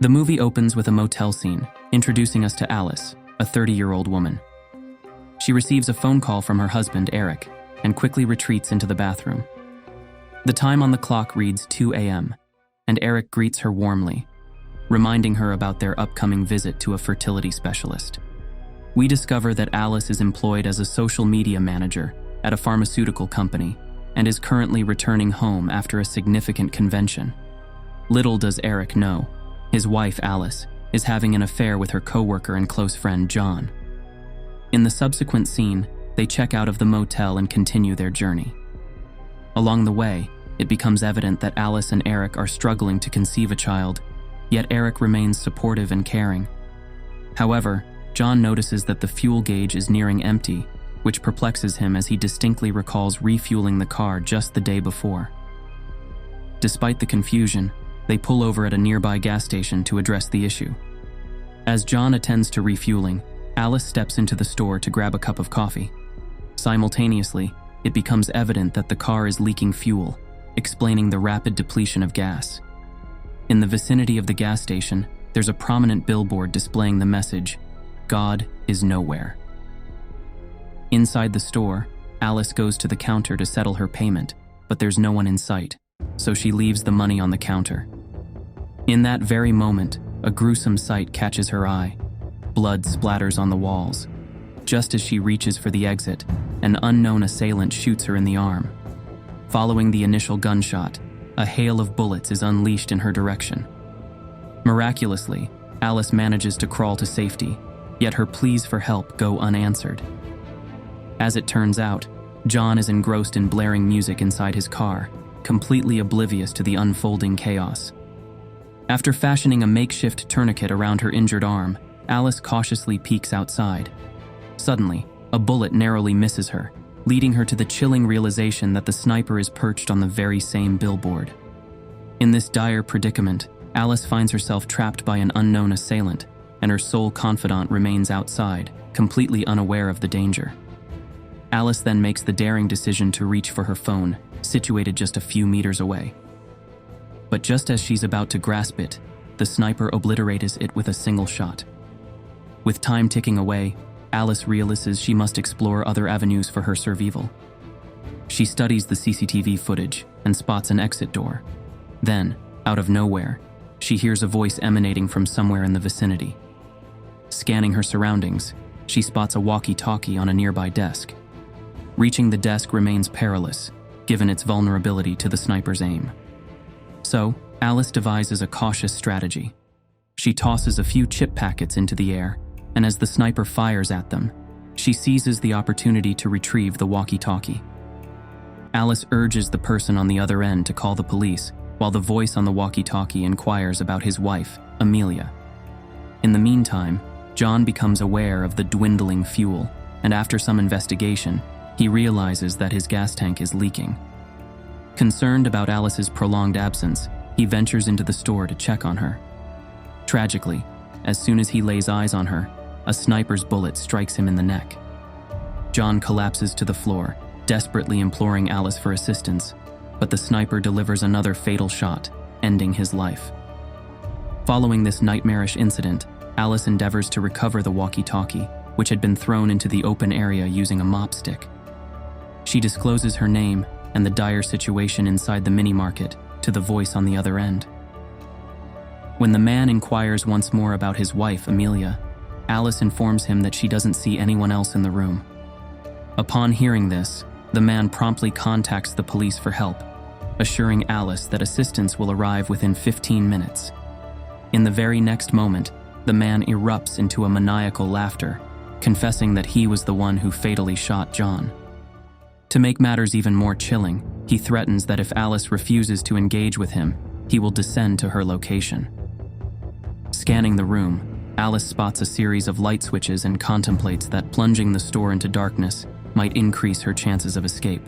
The movie opens with a motel scene, introducing us to Alice, a 30-year-old woman. She receives a phone call from her husband, Eric, and quickly retreats into the bathroom. The time on the clock reads 2 a.m., and Eric greets her warmly, reminding her about their upcoming visit to a fertility specialist. We discover that Alice is employed as a social media manager at a pharmaceutical company and is currently returning home after a significant convention. Little does Eric know, his wife, Alice, is having an affair with her coworker and close friend, John. In the subsequent scene, they check out of the motel and continue their journey. Along the way, it becomes evident that Alice and Eric are struggling to conceive a child, yet Eric remains supportive and caring. However, John notices that the fuel gauge is nearing empty, which perplexes him as he distinctly recalls refueling the car just the day before. Despite the confusion, they pull over at a nearby gas station to address the issue. As John attends to refueling, Alice steps into the store to grab a cup of coffee. Simultaneously, it becomes evident that the car is leaking fuel, explaining the rapid depletion of gas. In the vicinity of the gas station, there's a prominent billboard displaying the message, "God is nowhere." Inside the store, Alice goes to the counter to settle her payment, but there's no one in sight, so she leaves the money on the counter. In that very moment, a gruesome sight catches her eye. Blood splatters on the walls. Just as she reaches for the exit, an unknown assailant shoots her in the arm. Following the initial gunshot, a hail of bullets is unleashed in her direction. Miraculously, Alice manages to crawl to safety, yet her pleas for help go unanswered. As it turns out, John is engrossed in blaring music inside his car, completely oblivious to the unfolding chaos. After fashioning a makeshift tourniquet around her injured arm, Alice cautiously peeks outside. Suddenly, a bullet narrowly misses her, leading her to the chilling realization that the sniper is perched on the very same billboard. In this dire predicament, Alice finds herself trapped by an unknown assailant, and her sole confidant remains outside, completely unaware of the danger. Alice then makes the daring decision to reach for her phone, situated just a few meters away. But just as she's about to grasp it, the sniper obliterates it with a single shot. With time ticking away, Alice realizes she must explore other avenues for her survival. She studies the CCTV footage and spots an exit door. Then, out of nowhere, she hears a voice emanating from somewhere in the vicinity. Scanning her surroundings, she spots a walkie-talkie on a nearby desk. Reaching the desk remains perilous, given its vulnerability to the sniper's aim. So, Alice devises a cautious strategy. She tosses a few chip packets into the air, and as the sniper fires at them, she seizes the opportunity to retrieve the walkie-talkie. Alice urges the person on the other end to call the police, while the voice on the walkie-talkie inquires about his wife, Amelia. In the meantime, John becomes aware of the dwindling fuel, and after some investigation, he realizes that his gas tank is leaking. Concerned about Alice's prolonged absence, he ventures into the store to check on her. Tragically, as soon as he lays eyes on her, a sniper's bullet strikes him in the neck. John collapses to the floor, desperately imploring Alice for assistance, but the sniper delivers another fatal shot, ending his life. Following this nightmarish incident, Alice endeavors to recover the walkie-talkie, which had been thrown into the open area using a mop stick. She discloses her name and the dire situation inside the mini-market to the voice on the other end. When the man inquires once more about his wife, Amelia, Alice informs him that she doesn't see anyone else in the room. Upon hearing this, the man promptly contacts the police for help, assuring Alice that assistance will arrive within 15 minutes. In the very next moment, the man erupts into a maniacal laughter, confessing that he was the one who fatally shot John. To make matters even more chilling, he threatens that if Alice refuses to engage with him, he will descend to her location. Scanning the room, Alice spots a series of light switches and contemplates that plunging the store into darkness might increase her chances of escape.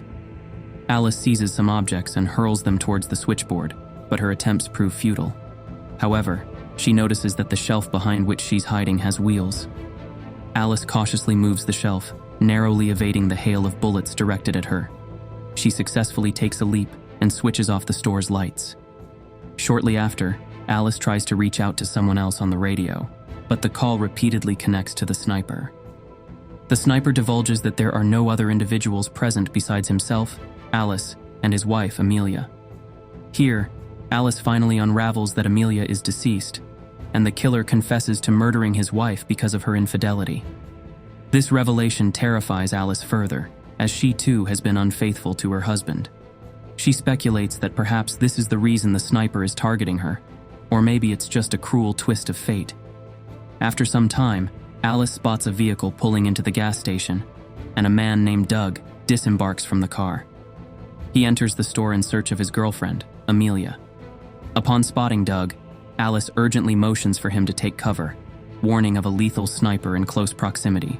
Alice seizes some objects and hurls them towards the switchboard, but her attempts prove futile. However, she notices that the shelf behind which she's hiding has wheels. Alice cautiously moves the shelf, narrowly evading the hail of bullets directed at her. She successfully takes a leap and switches off the store's lights. Shortly after, Alice tries to reach out to someone else on the radio, but the call repeatedly connects to the sniper. The sniper divulges that there are no other individuals present besides himself, Alice, and his wife, Amelia. Here, Alice finally unravels that Amelia is deceased, and the killer confesses to murdering his wife because of her infidelity. This revelation terrifies Alice further, as she too has been unfaithful to her husband. She speculates that perhaps this is the reason the sniper is targeting her, or maybe it's just a cruel twist of fate. After some time, Alice spots a vehicle pulling into the gas station, and a man named Doug disembarks from the car. He enters the store in search of his girlfriend, Amelia. Upon spotting Doug, Alice urgently motions for him to take cover, warning of a lethal sniper in close proximity.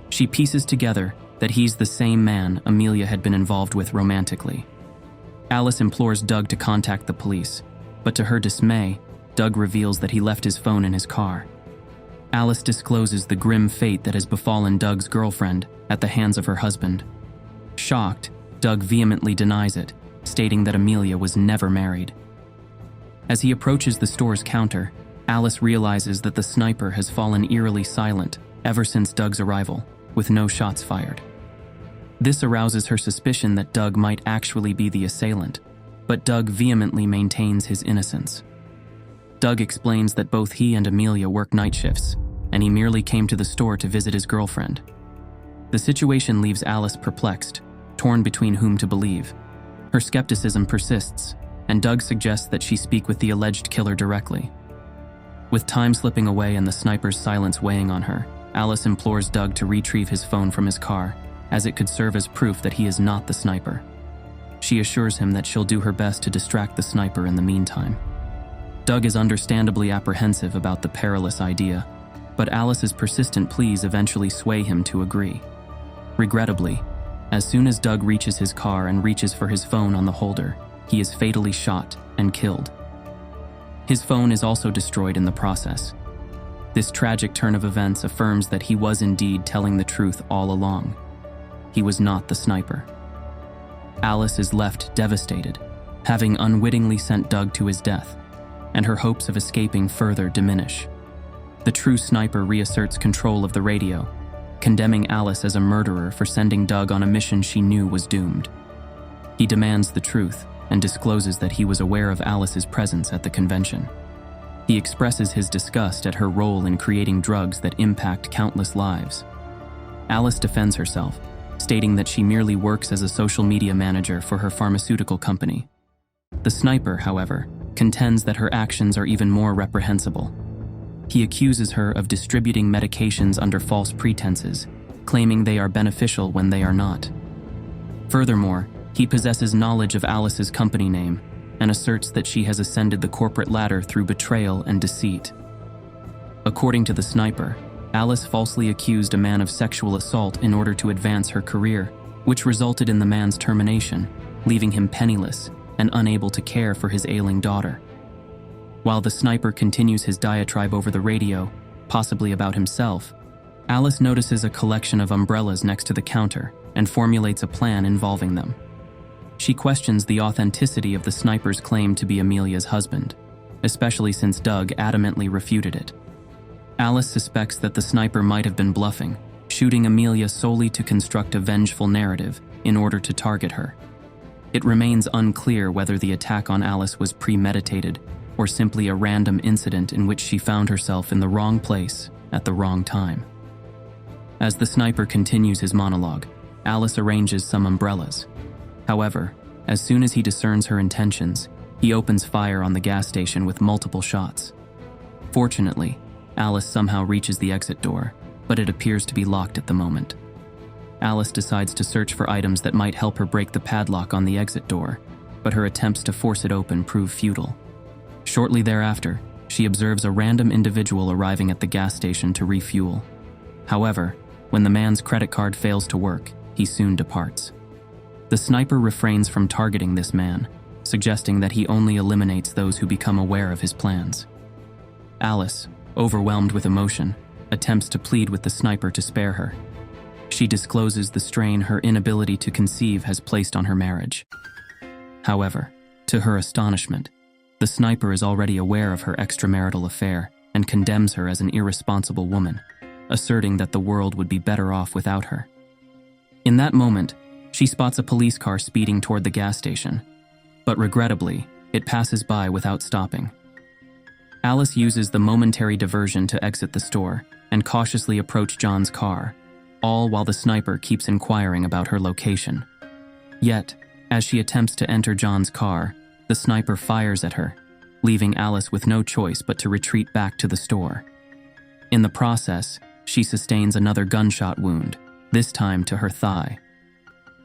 She pieces together that he's the same man Amelia had been involved with romantically. Alice implores Doug to contact the police, but to her dismay, Doug reveals that he left his phone in his car. Alice discloses the grim fate that has befallen Doug's girlfriend at the hands of her husband. Shocked, Doug vehemently denies it, stating that Amelia was never married. As he approaches the store's counter, Alice realizes that the sniper has fallen eerily silent ever since Doug's arrival, with no shots fired. This arouses her suspicion that Doug might actually be the assailant, but Doug vehemently maintains his innocence. Doug explains that both he and Amelia work night shifts, and he merely came to the store to visit his girlfriend. The situation leaves Alice perplexed, torn between whom to believe. Her skepticism persists, and Doug suggests that she speak with the alleged killer directly. With time slipping away and the sniper's silence weighing on her, Alice implores Doug to retrieve his phone from his car, as it could serve as proof that he is not the sniper. She assures him that she'll do her best to distract the sniper in the meantime. Doug is understandably apprehensive about the perilous idea, but Alice's persistent pleas eventually sway him to agree. Regrettably, as soon as Doug reaches his car and reaches for his phone on the holder, he is fatally shot and killed. His phone is also destroyed in the process. This tragic turn of events affirms that he was indeed telling the truth all along. He was not the sniper. Alice is left devastated, having unwittingly sent Doug to his death, and her hopes of escaping further diminish. The true sniper reasserts control of the radio, condemning Alice as a murderer for sending Doug on a mission she knew was doomed. He demands the truth and discloses that he was aware of Alice's presence at the convention. He expresses his disgust at her role in creating drugs that impact countless lives. Alice defends herself, stating that she merely works as a social media manager for her pharmaceutical company. The sniper, however, contends that her actions are even more reprehensible. He accuses her of distributing medications under false pretenses, claiming they are beneficial when they are not. Furthermore, he possesses knowledge of Alice's company name and asserts that she has ascended the corporate ladder through betrayal and deceit. According to the sniper, Alice falsely accused a man of sexual assault in order to advance her career, which resulted in the man's termination, leaving him penniless and unable to care for his ailing daughter. While the sniper continues his diatribe over the radio, possibly about himself, Alice notices a collection of umbrellas next to the counter and formulates a plan involving them. She questions the authenticity of the sniper's claim to be Amelia's husband, especially since Doug adamantly refuted it. Alice suspects that the sniper might have been bluffing, shooting Amelia solely to construct a vengeful narrative in order to target her. It remains unclear whether the attack on Alice was premeditated or simply a random incident in which she found herself in the wrong place at the wrong time. As the sniper continues his monologue, Alice arranges some umbrellas. However, as soon as he discerns her intentions, he opens fire on the gas station with multiple shots. Fortunately, Alice somehow reaches the exit door, but it appears to be locked at the moment. Alice decides to search for items that might help her break the padlock on the exit door, but her attempts to force it open prove futile. Shortly thereafter, she observes a random individual arriving at the gas station to refuel. However, when the man's credit card fails to work, he soon departs. The sniper refrains from targeting this man, suggesting that he only eliminates those who become aware of his plans. Alice, overwhelmed with emotion, attempts to plead with the sniper to spare her. She discloses the strain her inability to conceive has placed on her marriage. However, to her astonishment, The sniper is already aware of her extramarital affair and condemns her as an irresponsible woman, asserting that the world would be better off without her. In that moment, she spots a police car speeding toward the gas station, but regrettably, it passes by without stopping. Alice uses the momentary diversion to exit the store and cautiously approach John's car, all while the sniper keeps inquiring about her location. Yet, as she attempts to enter John's car, the sniper fires at her, leaving Alice with no choice but to retreat back to the store. In the process, she sustains another gunshot wound, this time to her thigh.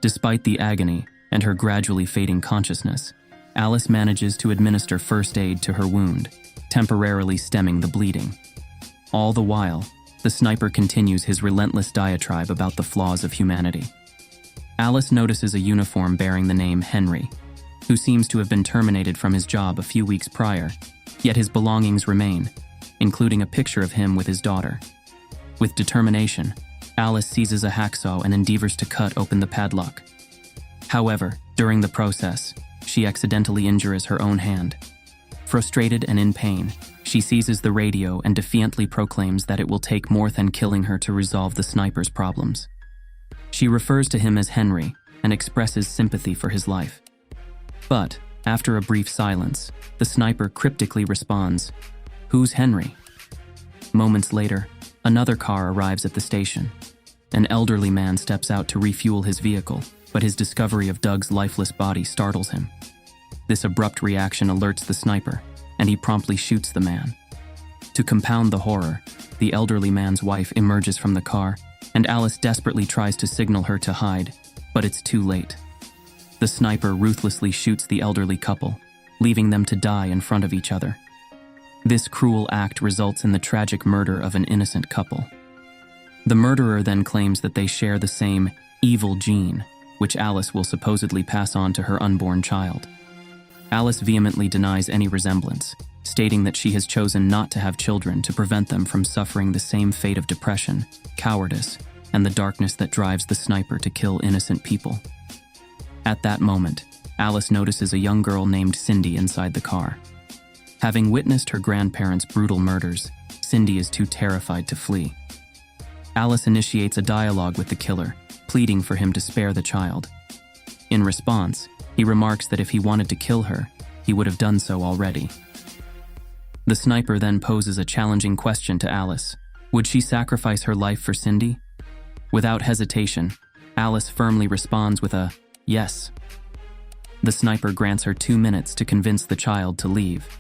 Despite the agony and her gradually fading consciousness, Alice manages to administer first aid to her wound, temporarily stemming the bleeding. All the while, the sniper continues his relentless diatribe about the flaws of humanity. Alice notices a uniform bearing the name Henry, who seems to have been terminated from his job a few weeks prior, yet his belongings remain, including a picture of him with his daughter. With determination, Alice seizes a hacksaw and endeavors to cut open the padlock. However, during the process, she accidentally injures her own hand. Frustrated and in pain, she seizes the radio and defiantly proclaims that it will take more than killing her to resolve the sniper's problems. She refers to him as Henry and expresses sympathy for his life. But, after a brief silence, the sniper cryptically responds, "Who's Henry?" Moments later, another car arrives at the station. An elderly man steps out to refuel his vehicle, but his discovery of Doug's lifeless body startles him. This abrupt reaction alerts the sniper, and he promptly shoots the man. To compound the horror, the elderly man's wife emerges from the car, and Alice desperately tries to signal her to hide, but it's too late. The sniper ruthlessly shoots the elderly couple, leaving them to die in front of each other. This cruel act results in the tragic murder of an innocent couple. The murderer then claims that they share the same evil gene, which Alice will supposedly pass on to her unborn child. Alice vehemently denies any resemblance, stating that she has chosen not to have children to prevent them from suffering the same fate of depression, cowardice, and the darkness that drives the sniper to kill innocent people. At that moment, Alice notices a young girl named Cindy inside the car. Having witnessed her grandparents' brutal murders, Cindy is too terrified to flee. Alice initiates a dialogue with the killer, pleading for him to spare the child. In response, he remarks that if he wanted to kill her, he would have done so already. The sniper then poses a challenging question to Alice. Would she sacrifice her life for Cindy? Without hesitation, Alice firmly responds with a yes. The sniper grants her 2 minutes to convince the child to leave.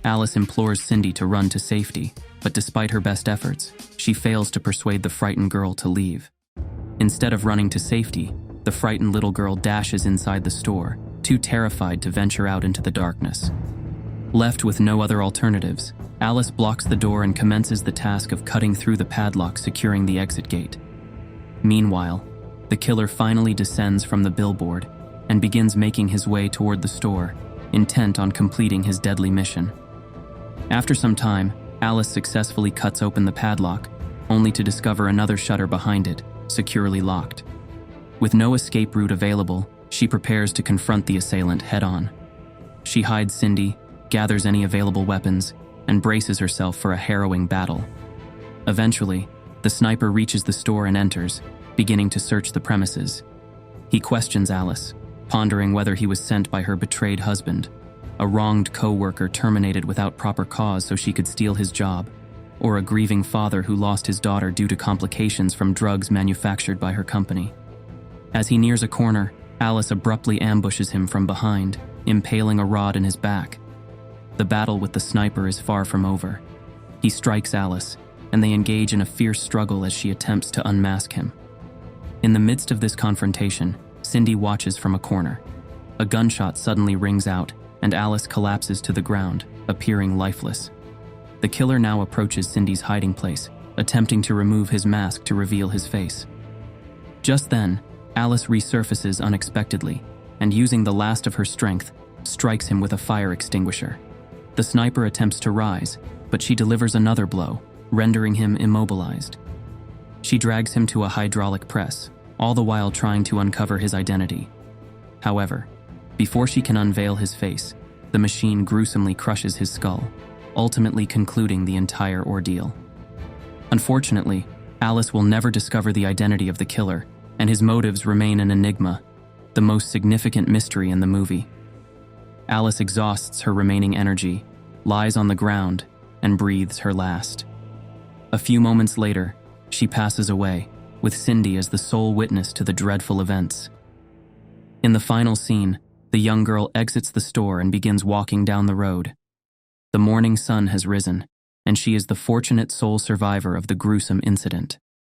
Alice implores Cindy to run to safety, but despite her best efforts, she fails to persuade the frightened girl to leave. Instead of running to safety, the frightened little girl dashes inside the store, too terrified to venture out into the darkness. Left with no other alternatives, Alice blocks the door and commences the task of cutting through the padlock securing the exit gate. Meanwhile, the killer finally descends from the billboard and begins making his way toward the store, intent on completing his deadly mission. After some time, Alice successfully cuts open the padlock, only to discover another shutter behind it, securely locked. With no escape route available, she prepares to confront the assailant head-on. She hides Cindy, gathers any available weapons, and braces herself for a harrowing battle. Eventually, the sniper reaches the store and enters, beginning to search the premises. He questions Alice, pondering whether he was sent by her betrayed husband, a wronged co-worker terminated without proper cause so she could steal his job, or a grieving father who lost his daughter due to complications from drugs manufactured by her company. As he nears a corner, Alice abruptly ambushes him from behind, impaling a rod in his back. The battle with the sniper is far from over. He strikes Alice, and they engage in a fierce struggle as she attempts to unmask him. In the midst of this confrontation, Cindy watches from a corner. A gunshot suddenly rings out, and Alice collapses to the ground, appearing lifeless. The killer now approaches Cindy's hiding place, attempting to remove his mask to reveal his face. Just then, Alice resurfaces unexpectedly, and using the last of her strength, strikes him with a fire extinguisher. The sniper attempts to rise, but she delivers another blow, rendering him immobilized. She drags him to a hydraulic press, all the while trying to uncover his identity. However, before she can unveil his face, the machine gruesomely crushes his skull, ultimately concluding the entire ordeal. Unfortunately, Alice will never discover the identity of the killer, and his motives remain an enigma, the most significant mystery in the movie. Alice exhausts her remaining energy, lies on the ground, and breathes her last. A few moments later, she passes away, with Cindy as the sole witness to the dreadful events. In the final scene, the young girl exits the store and begins walking down the road. The morning sun has risen, and she is the fortunate sole survivor of the gruesome incident.